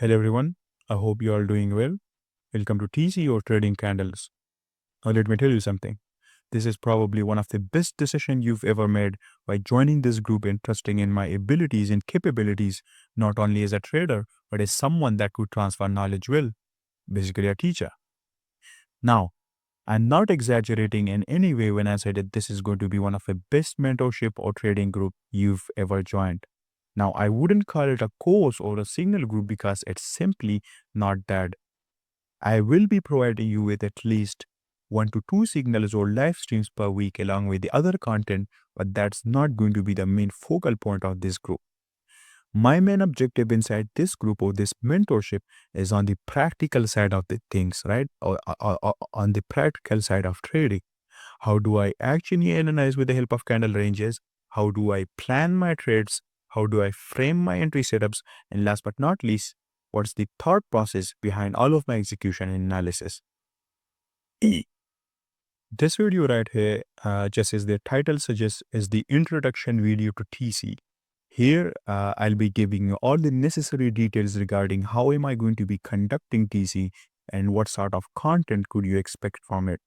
Hello everyone, I hope you are doing well. Welcome to TC or Trading Candles. Now let me tell you something. This is probably one of the best decisions you've ever made by joining this group and trusting in my abilities and capabilities, not only as a trader, but as someone that could transfer knowledge well, basically a teacher. Now, I'm not exaggerating in any way when I say that this is going to be one of the best mentorship or trading group you've ever joined. Now, I wouldn't call it a course or a signal group because it's simply not that. I will be providing you with at least 1 to 2 signals or live streams per week along with the other content, but that's not going to be the main focal point of this group. My main objective inside this group or this mentorship is on the practical side of the things, right? Or on the practical side of trading. How do I actually analyze with the help of candle ranges? How do I plan my trades? How do I frame my entry setups? And last but not least, what's the thought process behind all of my execution and analysis? This video right here, just as the title suggests, is the introduction video to TC. Here, I'll be giving you all the necessary details regarding how am I going to be conducting TC and what sort of content could you expect from it.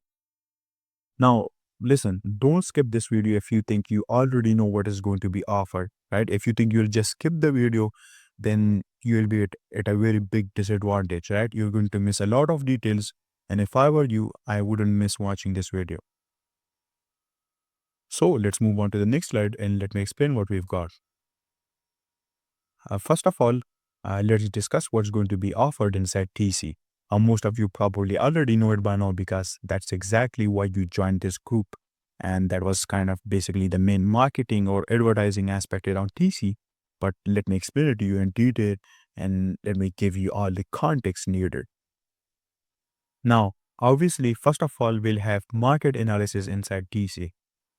Now, listen, don't skip this video if you think you already know what is going to be offered, right? If you think you'll just skip the video, then you'll be at a very big disadvantage, right? You're going to miss a lot of details. And if I were you, I wouldn't miss watching this video. So let's move on to the next slide and let me explain what we've got. First of all, let's discuss what's going to be offered inside TC. Most of you probably already know it by now because that's exactly why you joined this group. And that was kind of basically the main marketing or advertising aspect around TC. But let me explain it to you in detail and let me give you all the context needed. Now, obviously, first of all, we'll have market analysis inside TC.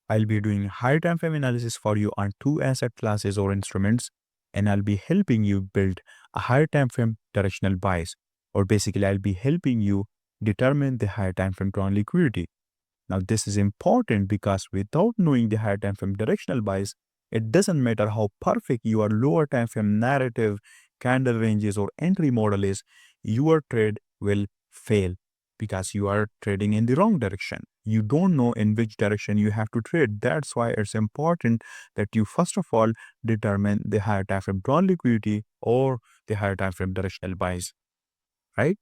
I'll be doing high time frame analysis for you on 2 asset classes or instruments, and I'll be helping you build a higher time frame directional bias, or basically I'll be helping you determine the higher time frame drawn liquidity. Now this is important because without knowing the higher time frame directional bias, it doesn't matter how perfect your lower time frame narrative, candle ranges or entry model is, your trade will fail because you are trading in the wrong direction. You don't know in which direction you have to trade. That's why it's important that you first of all determine the higher time frame drawn liquidity or the higher time frame directional bias, right?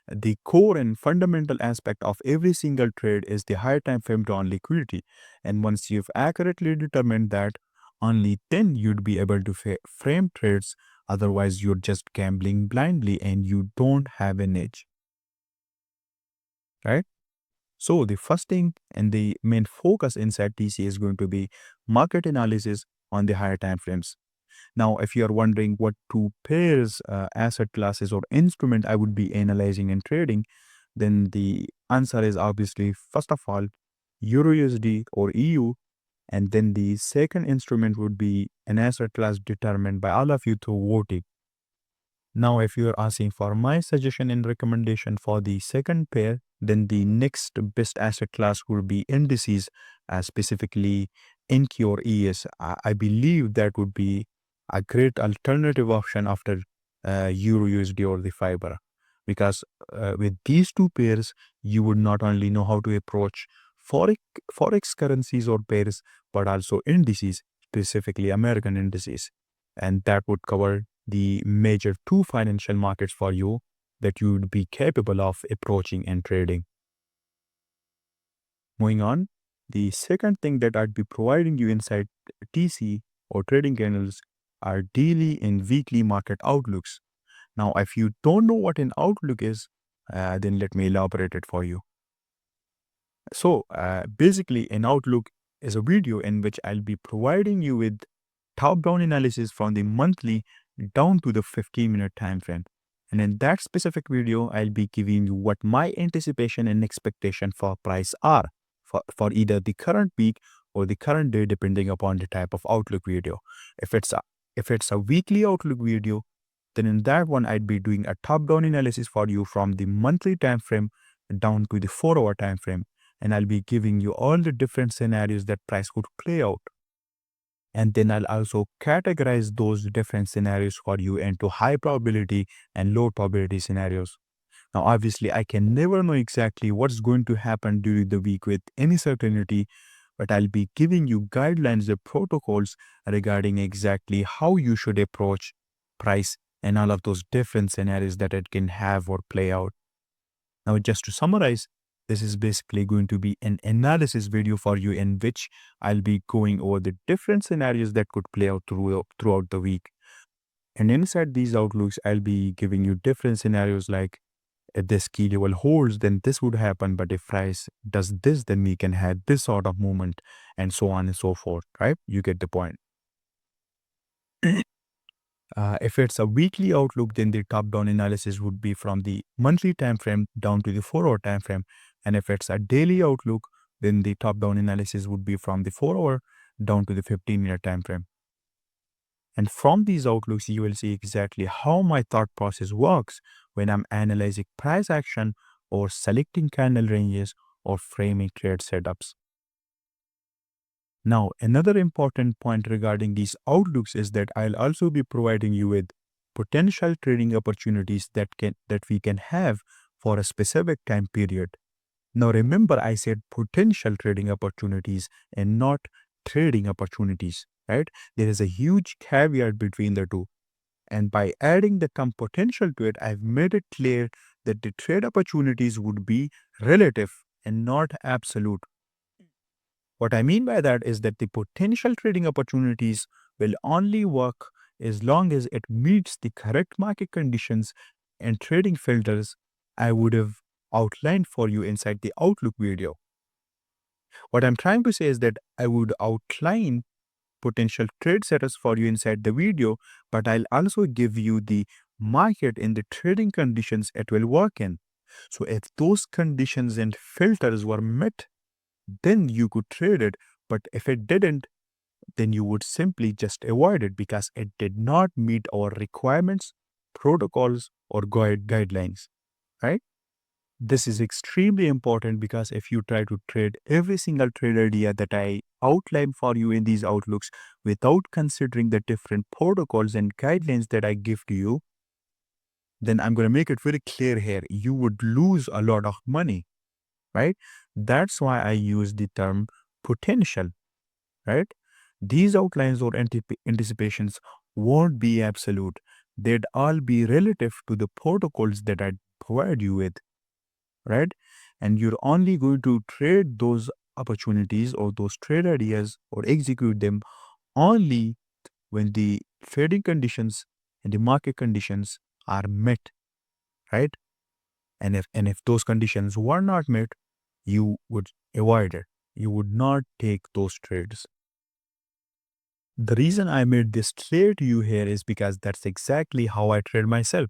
The core and fundamental aspect of every single trade is the higher time frame drawn liquidity. And once you've accurately determined that, only then you'd be able to frame trades. Otherwise, you're just gambling blindly and you don't have an edge, right? So the first thing and the main focus inside TC is going to be market analysis on the higher time frames. Now, if you are wondering what 2 pairs, asset classes or instrument I would be analyzing and trading, then the answer is obviously, first of all, EURUSD or EU, and then the second instrument would be an asset class determined by all of you through voting. Now, if you are asking for my suggestion and recommendation for the second pair, then the next best asset class would be indices, specifically NQ or ES. I believe that would be a great alternative option after EURUSD or the Fiber, because with these 2 pairs, you would not only know how to approach forex currencies or pairs, but also indices, specifically American indices, and that would cover the major 2 financial markets for you that you would be capable of approaching and trading. Moving on, the second thing that I'd be providing you inside TC or trading candles are daily and weekly market outlooks. Now, if you don't know what an outlook is, then let me elaborate it for you. So, basically, an outlook is a video in which I'll be providing you with top-down analysis from the monthly down to the 15-minute time frame. And in that specific video, I'll be giving you what my anticipation and expectation for price are for either the current week or the current day, depending upon the type of outlook video. If it's a weekly outlook video, then in that one, I'd be doing a top-down analysis for you from the monthly time frame down to the 4-hour time frame. And I'll be giving you all the different scenarios that price could play out. And then I'll also categorize those different scenarios for you into high probability and low probability scenarios. Now, obviously, I can never know exactly what's going to happen during the week with any certainty, but I'll be giving you guidelines and protocols regarding exactly how you should approach price and all of those different scenarios that it can have or play out. Now, just to summarize, this is basically going to be an analysis video for you in which I'll be going over the different scenarios that could play out throughout the week. And inside these outlooks, I'll be giving you different scenarios like if this key level holds, then this would happen. But if price does this, then we can have this sort of movement and so on and so forth, right? You get the point. If it's a weekly outlook, then the top-down analysis would be from the monthly time frame down to the 4-hour time frame. And if it's a daily outlook, then the top-down analysis would be from the 4-hour down to the 15-minute time frame. And from these outlooks, you will see exactly how my thought process works when I'm analyzing price action or selecting candle ranges or framing trade setups. Now, another important point regarding these outlooks is that I'll also be providing you with potential trading opportunities that we can have for a specific time period. Now, remember I said potential trading opportunities and not trading opportunities, right? There is a huge caveat between the two. And by adding the term potential to it, I've made it clear that the trade opportunities would be relative and not absolute. What I mean by that is that the potential trading opportunities will only work as long as it meets the correct market conditions and trading filters I would have outlined for you inside the Outlook video. What I'm trying to say is that I would outline potential trade setups for you inside the video, but I'll also give you the market and the trading conditions it will work in. So if those conditions and filters were met, then you could trade it. But if it didn't, then you would simply just avoid it because it did not meet our requirements, protocols, or guidelines, right? This is extremely important because if you try to trade every single trade idea that I outline for you in these outlooks without considering the different protocols and guidelines that I give to you, then I'm going to make it very clear here. You would lose a lot of money, right? That's why I use the term potential, right? These outlines or anticipations won't be absolute. They'd all be relative to the protocols that I provide you with, right? And you're only going to trade those opportunities or those trade ideas or execute them only when the trading conditions and the market conditions are met, right? And if those conditions were not met, you would avoid it. You would not take those trades. The reason I made this clear to you here is because that's exactly how I trade myself.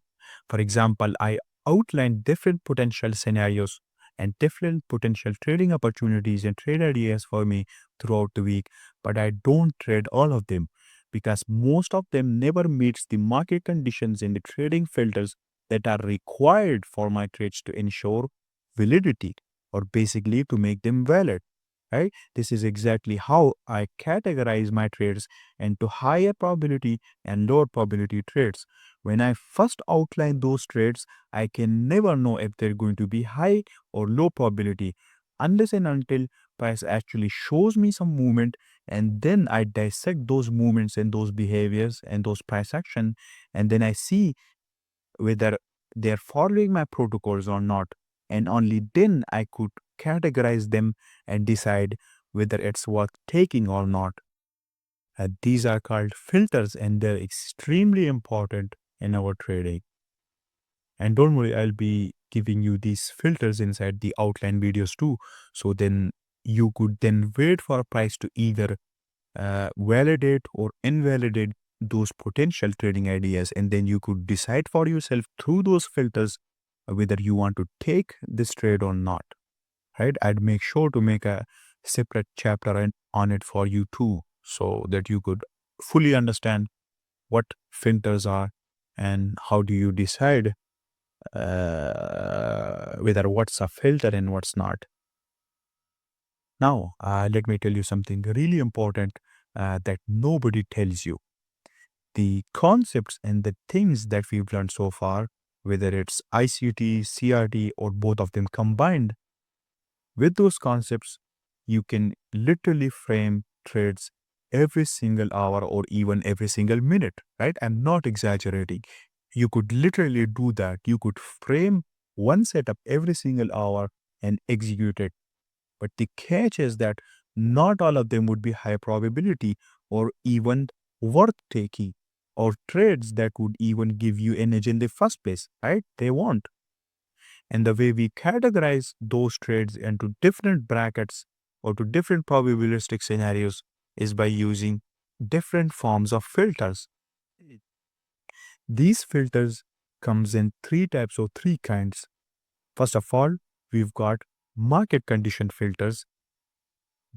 For example, I outlined different potential scenarios and different potential trading opportunities and trade ideas for me throughout the week, but I don't trade all of them because most of them never meets the market conditions and the trading filters that are required for my trades to ensure validity or basically to make them valid, right? This is exactly how I categorize my trades into higher probability and lower probability trades. When I first outline those trades, I can never know if they're going to be high or low probability unless and until price actually shows me some movement, and then I dissect those movements and those behaviors and those price action, and then I see whether they're following my protocols or not, and only then I could categorize them and decide whether it's worth taking or not. These are called filters and they're extremely important in our trading. And don't worry, I'll be giving you these filters inside the outline videos too. So then you could then wait for a price to either validate or invalidate those potential trading ideas, and then you could decide for yourself through those filters whether you want to take this trade or not, right? I'd make sure to make a separate chapter on it for you too, so that you could fully understand what filters are and how do you decide whether what's a filter and what's not. Now, let me tell you something really important that nobody tells you. The concepts and the things that we've learned so far, whether it's ICT, CRT, or both of them combined, with those concepts, you can literally frame trades every single hour or even every single minute, right? I'm not exaggerating. You could literally do that. You could frame one setup every single hour and execute it. But the catch is that not all of them would be high probability or even worth taking or trades that would even give you an edge in the first place, right? They won't. And the way we categorize those trades into different brackets or to different probabilistic scenarios is by using different forms of filters. These filters comes in three types or three kinds. First of all, we've got market condition filters.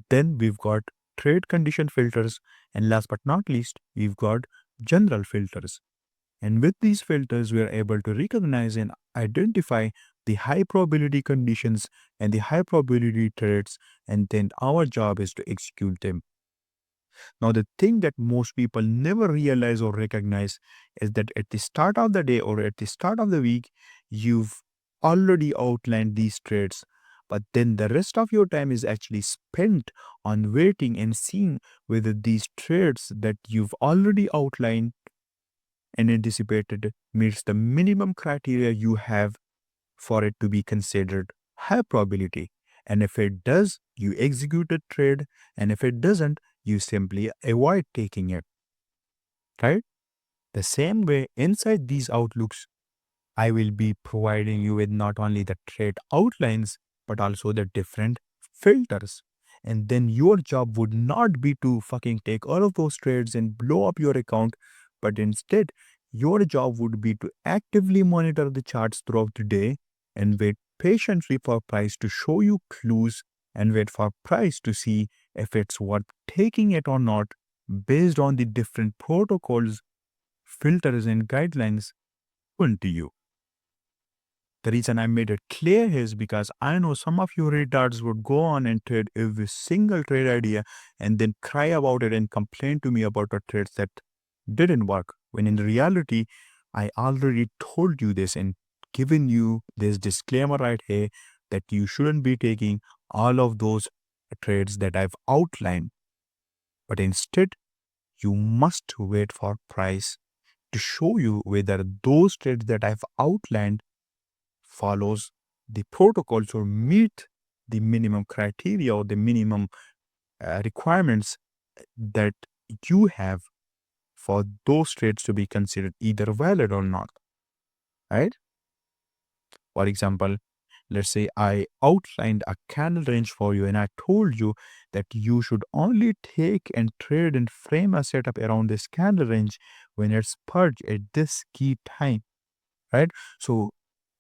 Then we've got trade condition filters. And last but not least, we've got general filters. And with these filters, we are able to recognize and identify the high probability conditions and the high probability trades, and then our job is to execute them. Now, the thing that most people never realize or recognize is that at the start of the day or at the start of the week, you've already outlined these trades, but then the rest of your time is actually spent on waiting and seeing whether these trades that you've already outlined and anticipated meets the minimum criteria you have for it to be considered high probability. And if it does, you execute a trade, and if it doesn't, you simply avoid taking it. Right? The same way, inside these outlooks, I will be providing you with not only the trade outlines, but also the different filters. And then your job would not be to fucking take all of those trades and blow up your account, but instead, your job would be to actively monitor the charts throughout the day and wait patiently for price to show you clues and wait for price to see if it's worth taking it or not based on the different protocols, filters, and guidelines given to you. The reason I made it clear is because I know some of you retards would go on and trade every single trade idea and then cry about it and complain to me about the trades that didn't work. When in reality, I already told you this and given you this disclaimer right here that you shouldn't be taking all of those trades that I've outlined. But instead, you must wait for price to show you whether those trades that I've outlined follows the protocols or meet the minimum criteria or the minimum requirements that you have for those trades to be considered either valid or not, right? For example, let's say I outlined a candle range for you and I told you that you should only take and trade and frame a setup around this candle range when it's purged at this key time, right? So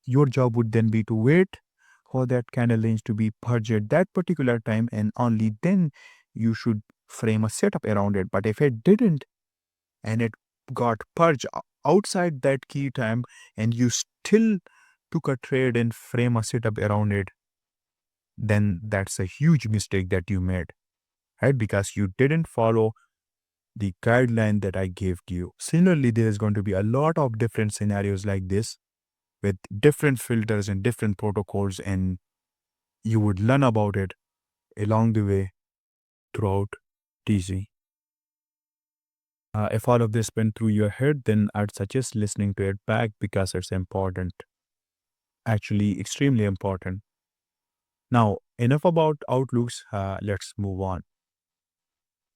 your job would then be to wait for that candle range to be purged at that particular time, and only then you should frame a setup around it. But if it didn't and it got purged outside that key time and you still took a trade and frame a setup around it, then that's a huge mistake that you made, right? Because you didn't follow the guideline that I gave you. Similarly, there is going to be a lot of different scenarios like this with different filters and different protocols, and you would learn about it along the way throughout TC. If all of this went through your head, then I'd suggest listening to it back because it's important. Actually, extremely important. Now, enough about outlooks. Let's move on.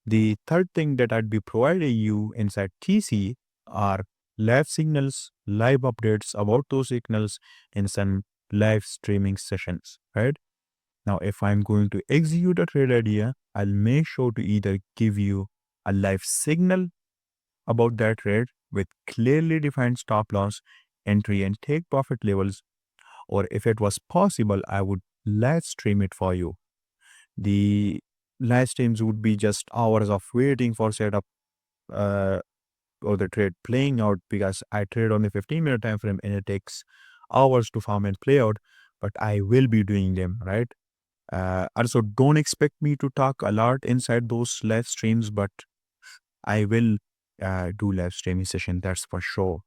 The third thing that I'd be providing you inside TC are live signals, live updates about those signals in some live streaming sessions, right? Now, if I'm going to execute a trade idea, I'll make sure to either give you a live signal about that trade with clearly defined stop loss, entry, and take profit levels, or if it was possible, I would live stream it for you. The live streams would be just hours of waiting for setup uh, or the trade playing out because I trade on the 15-minute time frame and it takes hours to farm and play out, but I will be doing them, right? Also, don't expect me to talk a lot inside those live streams, but I will do live streaming session, that's for sure.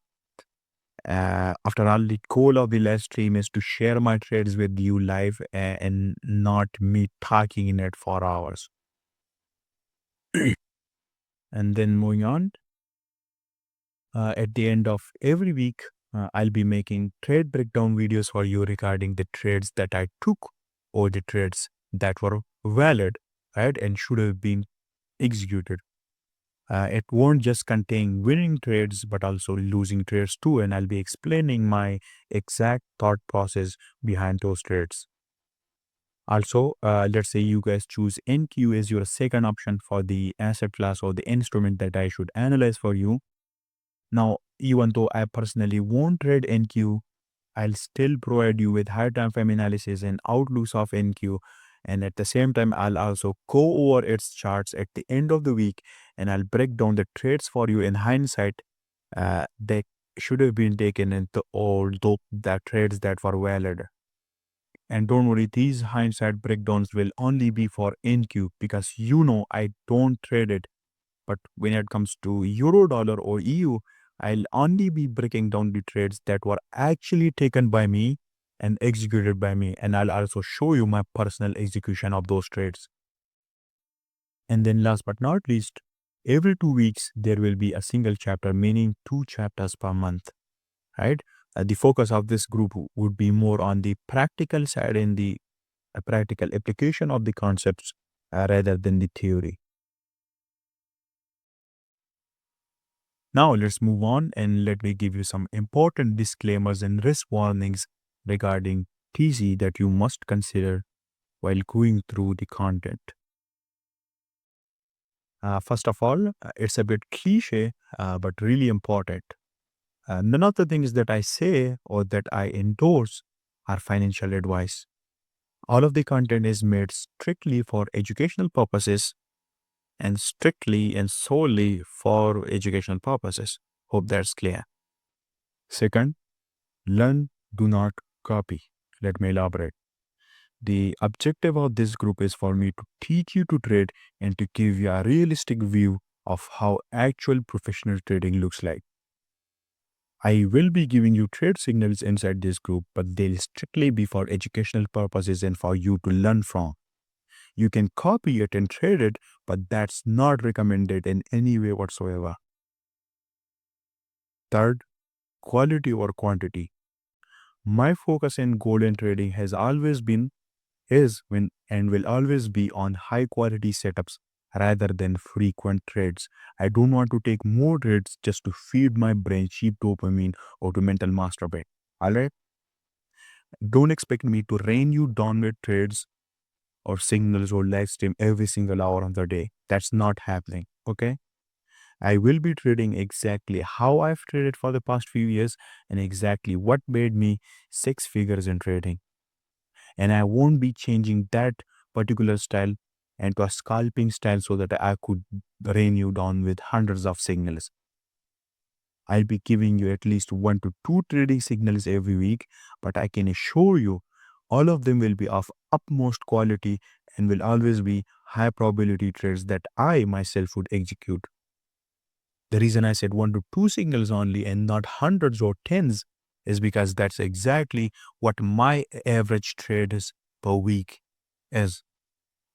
After all, the goal of the live stream is to share my trades with you live and not me talking in it for hours. And then moving on, at the end of every week, I'll be making trade breakdown videos for you regarding the trades that I took or the trades that were valid, right, and should have been executed. It won't just contain winning trades, but also losing trades too. And I'll be explaining my exact thought process behind those trades. Also, let's say you guys choose NQ as your second option for the asset class or the instrument that I should analyze for you. Now, even though I personally won't trade NQ, I'll still provide you with high time frame analysis and outlooks of NQ. And at the same time, I'll also go over its charts at the end of the week and I'll break down the trades for you in hindsight that should have been taken into all the trades that were valid. And don't worry, these hindsight breakdowns will only be for NQ because I don't trade it. But when it comes to euro dollar or EU, I'll only be breaking down the trades that were actually taken by me and executed by me. And I'll also show you my personal execution of those trades. And then last but not least, every 2 weeks, there will be a single chapter, meaning 2 chapters per month, right? The focus of this group would be more on the practical side and the practical application of the concepts rather than the theory. Now let's move on and let me give you some important disclaimers and risk warnings regarding TC that you must consider while going through the content. First of all, it's a bit cliche, but really important. None of the things that I say or that I endorse are financial advice. All of the content is made strictly for educational purposes and strictly and solely for educational purposes. Hope that's clear. Second, learn, do not copy. Let me elaborate. The objective of this group is for me to teach you to trade and to give you a realistic view of how actual professional trading looks like. I will be giving you trade signals inside this group, but they'll strictly be for educational purposes and for you to learn from. You can copy it and trade it, but that's not recommended in any way whatsoever. Third, quality over quantity. My focus in gold and trading has always been, and will always be on high quality setups rather than frequent trades. I don't want to take more trades just to feed my brain cheap dopamine or to mental masturbate. Alright? Don't expect me to rain you down with trades or signals or live stream every single hour of the day. That's not happening. Okay? I will be trading exactly how I've traded for the past few years and exactly what made me 6 figures in trading. And I won't be changing that particular style into a scalping style so that I could rain you down with hundreds of signals. I'll be giving you at least 1 to 2 trading signals every week, but I can assure you all of them will be of utmost quality and will always be high probability trades that I myself would execute. The reason I said 1 to 2 signals only and not hundreds or tens is because that's exactly what my average trade is per week is,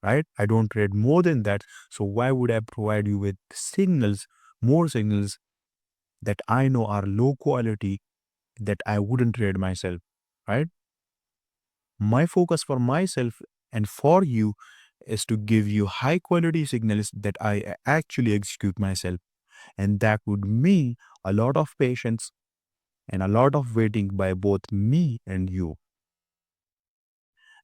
right? I don't trade more than that. So why would I provide you with signals, more signals that I know are low quality that I wouldn't trade myself, right? My focus for myself and for you is to give you high quality signals that I actually execute myself. And that would mean a lot of patience and a lot of waiting by both me and you.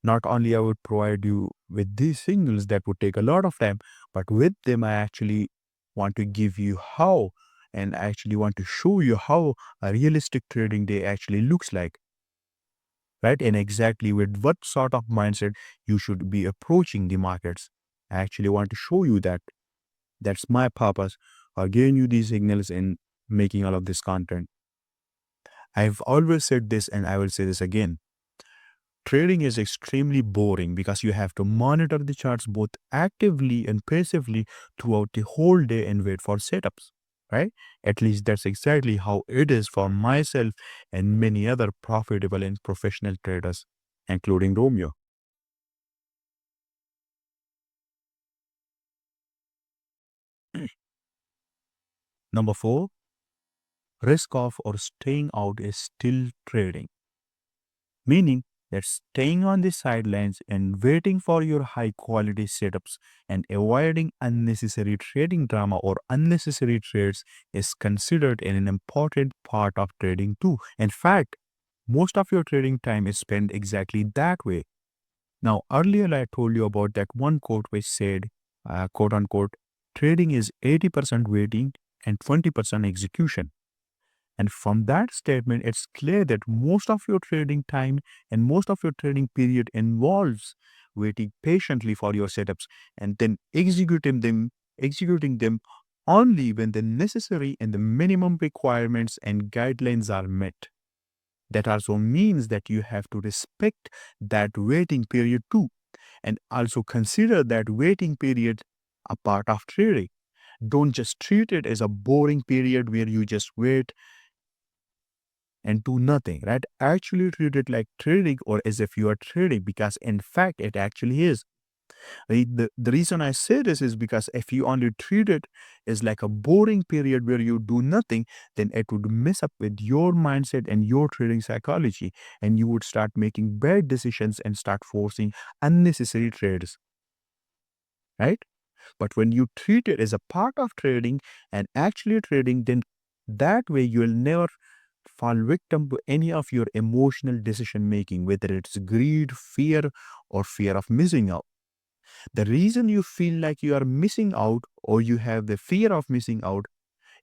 Not only I would provide you with these signals that would take a lot of time, but with them I actually want to give you how and I actually want to show you how a realistic trading day actually looks like, right? And exactly with what sort of mindset you should be approaching the markets. I actually want to show you that. That's my purpose of giving you these signals and making all of this content. I've always said this and I will say this again. trading is extremely boring because you have to monitor the charts both actively and passively throughout the whole day and wait for setups, right? At least that's exactly how it is for myself and many other profitable and professional traders, including Romeo. Number four, risk off or staying out is still trading, meaning that staying on the sidelines and waiting for your high quality setups and avoiding unnecessary trading drama or unnecessary trades is considered an important part of trading too. In fact, most of your trading time is spent exactly that way. Now, earlier I told you about that one quote which said, quote unquote, trading is 80% waiting and 20% execution. And from that statement, it's clear that most of your trading time and most of your trading period involves waiting patiently for your setups and then executing them only when the necessary and the minimum requirements and guidelines are met. That also means that you have to respect that waiting period too, and also consider that waiting period a part of trading. Don't just treat it as a boring period where you just wait and do nothing, right? Actually treat it like trading or as if you are trading because in fact it actually is. The reason I say this is because if you only treat it as like a boring period where you do nothing, then it would mess up with your mindset and your trading psychology, and you would start making bad decisions and start forcing unnecessary trades, right? But when you treat it as a part of trading and actually trading, then that way you'll never fall victim to any of your emotional decision making, whether it's greed, fear, or fear of missing out. The reason you feel like you are missing out or you have the fear of missing out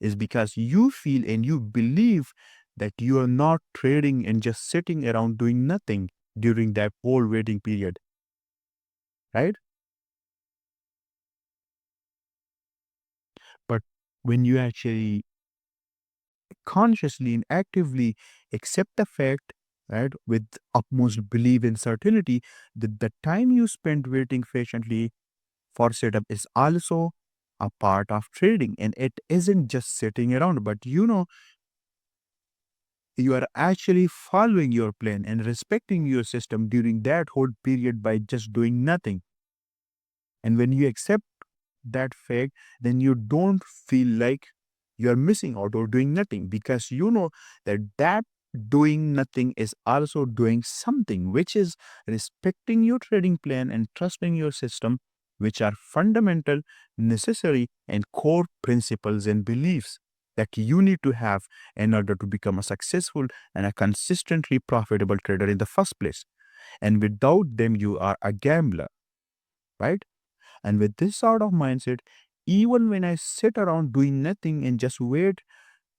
is because you feel and you believe that you are not trading and just sitting around doing nothing during that whole waiting period, right? But when you actually consciously and actively accept the fact, right, with utmost belief and certainty that the time you spend waiting patiently for setup is also a part of trading and it isn't just sitting around, but you are actually following your plan and respecting your system during that whole period by just doing nothing. And when you accept that fact, then you don't feel like you're missing out or doing nothing because you know that doing nothing is also doing something, which is respecting your trading plan and trusting your system, which are fundamental, necessary, and core principles and beliefs that you need to have in order to become a successful and a consistently profitable trader in the first place. And without them, you are a gambler, right? And with this sort of mindset, even when I sit around doing nothing and just wait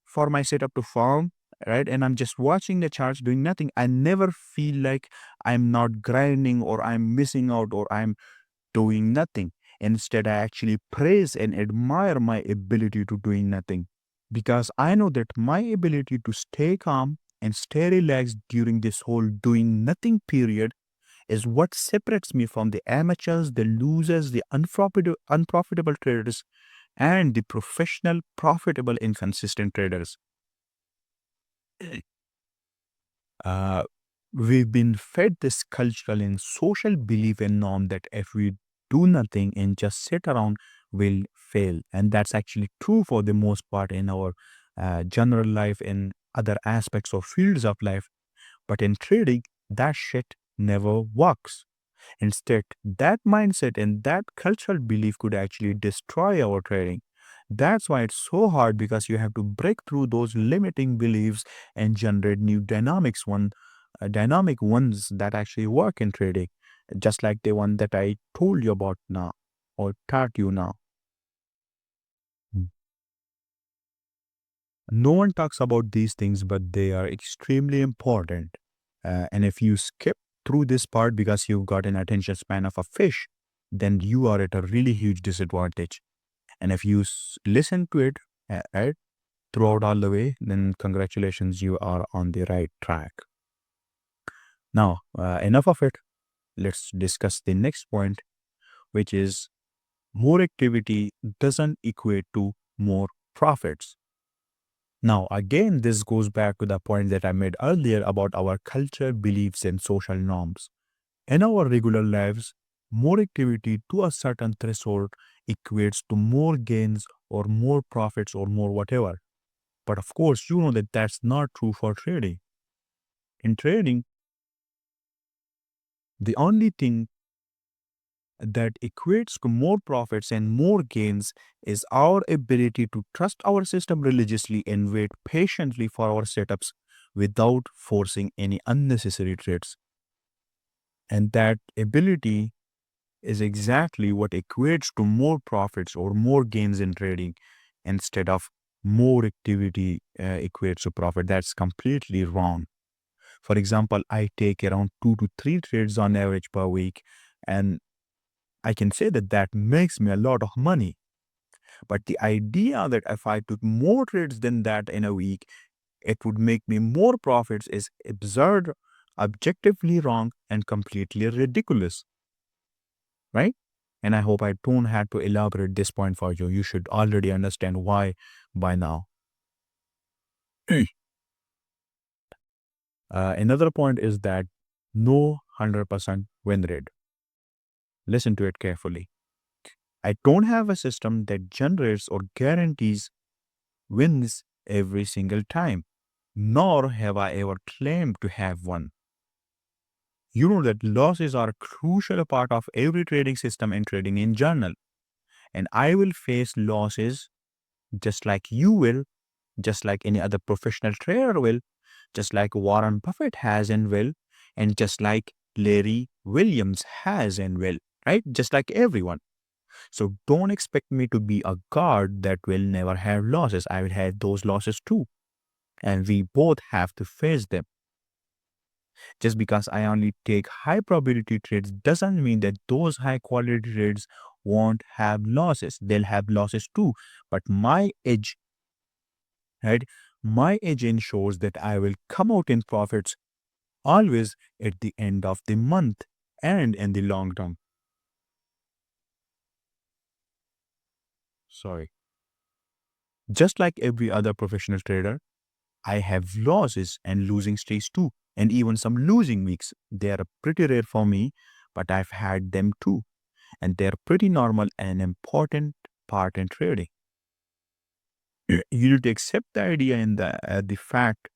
for my setup to form, right, and I'm just watching the charts doing nothing, I never feel like I'm not grinding or I'm missing out or I'm doing nothing. Instead, I actually praise and admire my ability to doing nothing because I know that my ability to stay calm and stay relaxed during this whole doing nothing period is what separates me from the amateurs, the losers, the unprofitable traders, and the professional, profitable, inconsistent traders. Uh, we've been fed this cultural and social belief and norm that if we do nothing and just sit around, we'll fail. And that's actually true for the most part in our general life, in other aspects or fields of life. But in trading, that shit never works. Instead, that mindset and that cultural belief could actually destroy our trading. That's why it's so hard because you have to break through those limiting beliefs and generate new dynamic ones that actually work in trading, just like the one that I told you about now or taught you now. Mm. No one talks about these things, but they are extremely important. And if you skip through this part because you've got an attention span of a fish, then you are at a really huge disadvantage. And if you listen to it right throughout all the way, then congratulations, you are on the right track. Now, enough of it. Let's discuss the next point, which is more activity doesn't equate to more profits. Now, again, this goes back to the point that I made earlier about our culture, beliefs, and social norms. In our regular lives, more activity to a certain threshold equates to more gains or more profits or more whatever. But of course, you know that that's not true for trading. In trading, the only thing that equates to more profits and more gains is our ability to trust our system religiously and wait patiently for our setups without forcing any unnecessary trades. And that ability is exactly what equates to more profits or more gains in trading instead of more activity equates to profit. That's completely wrong. For example, I take around 2 to 3 trades on average per week, and I can say that that makes me a lot of money. But the idea that if I took more trades than that in a week, it would make me more profits is absurd, objectively wrong, and completely ridiculous, right? And I hope I don't have to elaborate this point for you. You should already understand why by now. Another point is that no 100% win rate. Listen to it carefully. I don't have a system that generates or guarantees wins every single time, nor have I ever claimed to have one. You know that losses are a crucial part of every trading system and trading in general. And I will face losses just like you will, just like any other professional trader will, just like Warren Buffett has and will, and just like Larry Williams has and will, right? Just like everyone. So don't expect me to be a guard that will never have losses. I will have those losses too. And we both have to face them. Just because I only take high probability trades doesn't mean that those high quality trades won't have losses. They'll have losses too. But my edge, right? My edge ensures that I will come out in profits always at the end of the month and in the long term. Sorry. Just like every other professional trader, I have losses and losing streaks too, and even some losing weeks. They are pretty rare for me, but I've had them too, and they're pretty normal and important part in trading. You need to accept the idea and the fact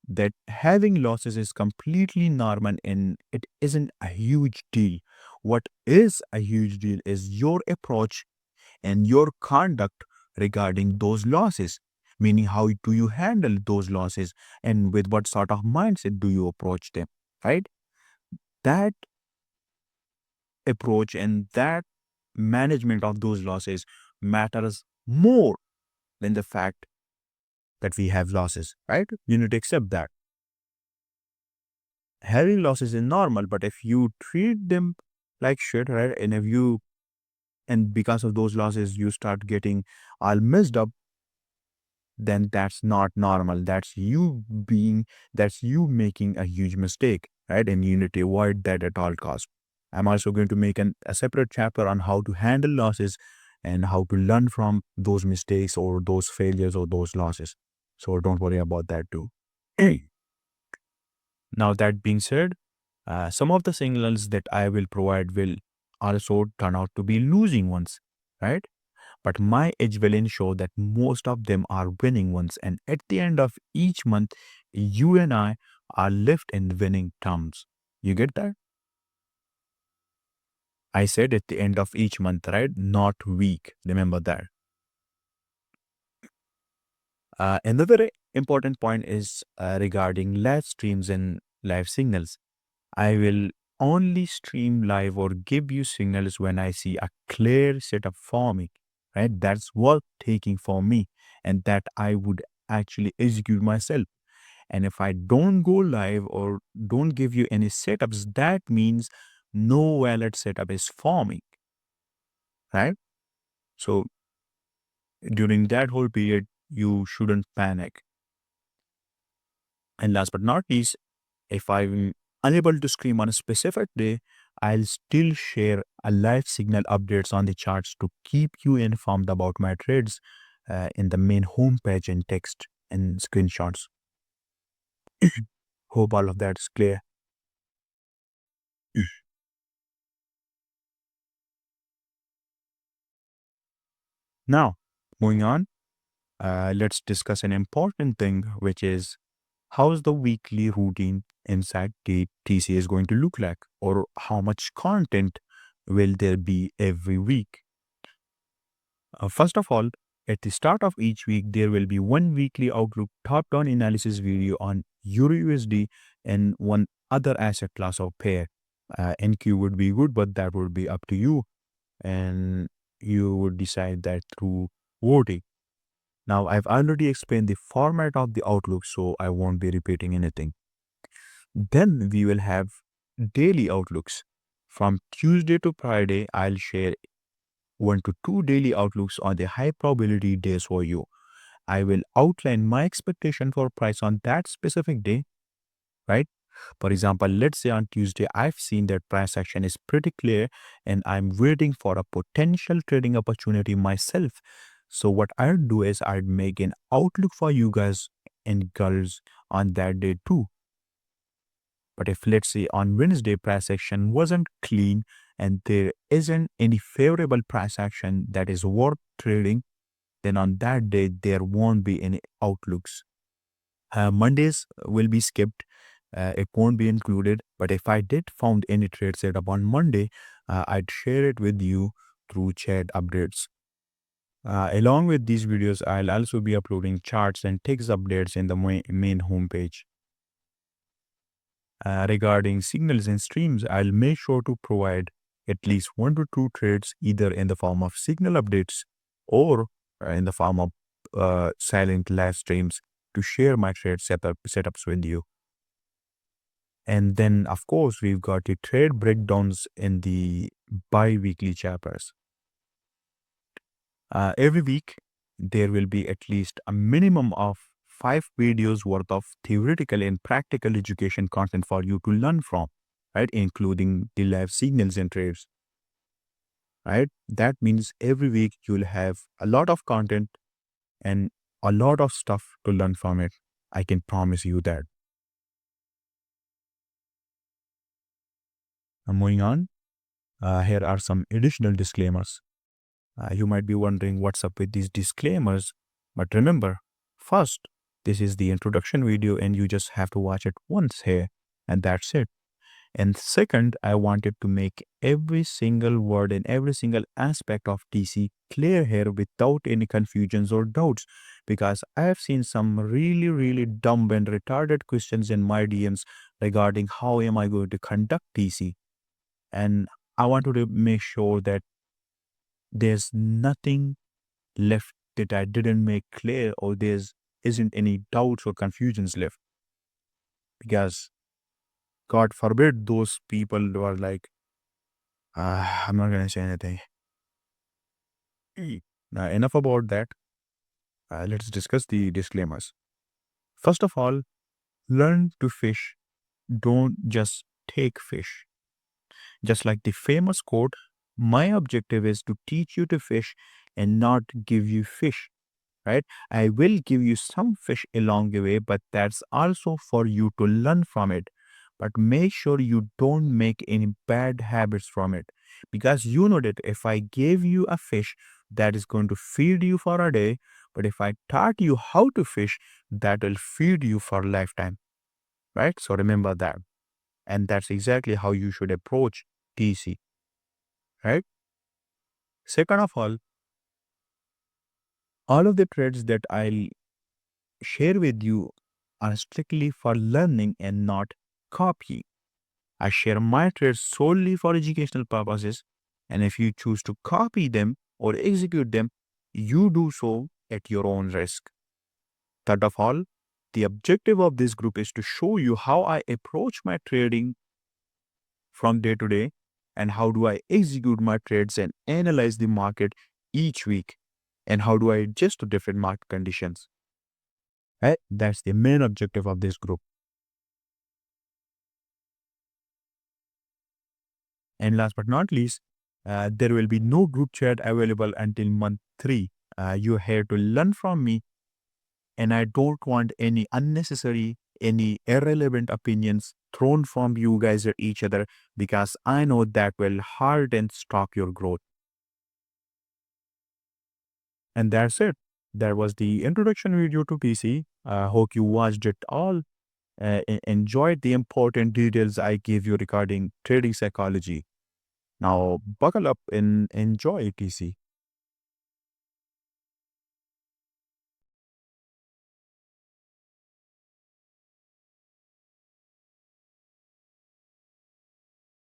that having losses is completely normal and it isn't a huge deal. What is a huge deal is your approach and your conduct regarding those losses, meaning how do you handle those losses and with what sort of mindset do you approach them, right? That approach and that management of those losses matters more than the fact that we have losses, right? You need to accept that. Having losses is normal, but if you treat them like shit, right? And if you, and because of those losses, you start getting all messed up, then that's not normal. That's you making a huge mistake, right? And you need to avoid that at all costs. I'm also going to make a separate chapter on how to handle losses and how to learn from those mistakes or those failures or those losses. So don't worry about that too. Now, that being said, some of the signals that I will provide will also turn out to be losing ones, right? But my edge will ensure that most of them are winning ones. And at the end of each month, you and I are left in winning terms. You get that? I said at the end of each month, right? Not week. Remember that. Another important point is regarding live streams and live signals. I will only stream live or give you signals when I see a clear setup forming, right? That's worth taking for me and that I would actually execute myself. And if I don't go live or don't give you any setups, that means no wallet setup is forming, right? So during that whole period, you shouldn't panic. And last but not least, if I unable to scream on a specific day, I'll still share a live signal updates on the charts to keep you informed about my trades in the main homepage in text and screenshots. Hope all of that is clear. Now, moving on, let's discuss an important thing, which is how's the weekly routine inside the TC is going to look like, or how much content will there be every week. First of all, at the start of each week, there will be one weekly outlook top-down analysis video on Euro USD and one other asset class or pair. NQ would be good, but that would be up to you, and you would decide that through voting. Now, I've already explained the format of the outlook, so I won't be repeating anything. Then we will have daily outlooks. From Tuesday to Friday, I'll share 1 to 2 daily outlooks on the high probability days for you. I will outline my expectation for price on that specific day, right? For example, let's say on Tuesday, I've seen that price action is pretty clear and I'm waiting for a potential trading opportunity myself. So what I'd do is I'd make an outlook for you guys and girls on that day too. But if let's say on Wednesday price action wasn't clean and there isn't any favorable price action that is worth trading, then on that day there won't be any outlooks. Mondays will be skipped. It won't be included. But if I did found any trade setup on Monday, I'd share it with you through chat updates. Along with these videos, I'll also be uploading charts and text updates in the main homepage. Regarding signals and streams, I'll make sure to provide at least 1 to 2 trades either in the form of signal updates or in the form of silent live streams to share my trade setups with you. And then, of course, we've got the trade breakdowns in the bi-weekly chapters. Every week, there will be at least a minimum of 5 videos worth of theoretical and practical education content for you to learn from, right? Including the live signals and trades, right? That means every week you'll have a lot of content and a lot of stuff to learn from it. I can promise you that. Moving on, here are some additional disclaimers. You might be wondering what's up with these disclaimers, but remember, first, this is the introduction video and you just have to watch it once here, and that's it. And second, I wanted to make every single word and every single aspect of TC clear here without any confusions or doubts, because I have seen some really, really dumb and retarded questions in my DMs regarding how am I going to conduct TC. And I wanted to make sure that there's nothing left that I didn't make clear, or there's isn't any doubts or confusions left. Because God forbid those people who are like, I'm not gonna say anything. Now enough about that. Let's discuss the disclaimers. First of all, learn to fish. Don't just take fish. Just like the famous quote, my objective is to teach you to fish and not give you fish. Right? I will give you some fish along the way, but that's also for you to learn from it. But make sure you don't make any bad habits from it. Because you know that if I gave you a fish that is going to feed you for a day, but if I taught you how to fish, that will feed you for a lifetime. Right? So remember that. And that's exactly how you should approach TC. Right? Second of all of the trades that I'll share with you are strictly for learning and not copying. I share my trades solely for educational purposes, and if you choose to copy them or execute them, you do so at your own risk. Third of all, the objective of this group is to show you how I approach my trading from day to day and how do I execute my trades and analyze the market each week and how do I adjust to different market conditions. Right? That's the main objective of this group. And last but not least, there will be no group chat available until month 3. You're here to learn from me, and I don't want any unnecessary, any irrelevant opinions thrown from you guys at each other, because I know that will harden stop your growth. And that's it. That was the introduction video to PC. I hope you watched it all. Enjoyed the important details I gave you regarding trading psychology. Now, buckle up and enjoy, TC.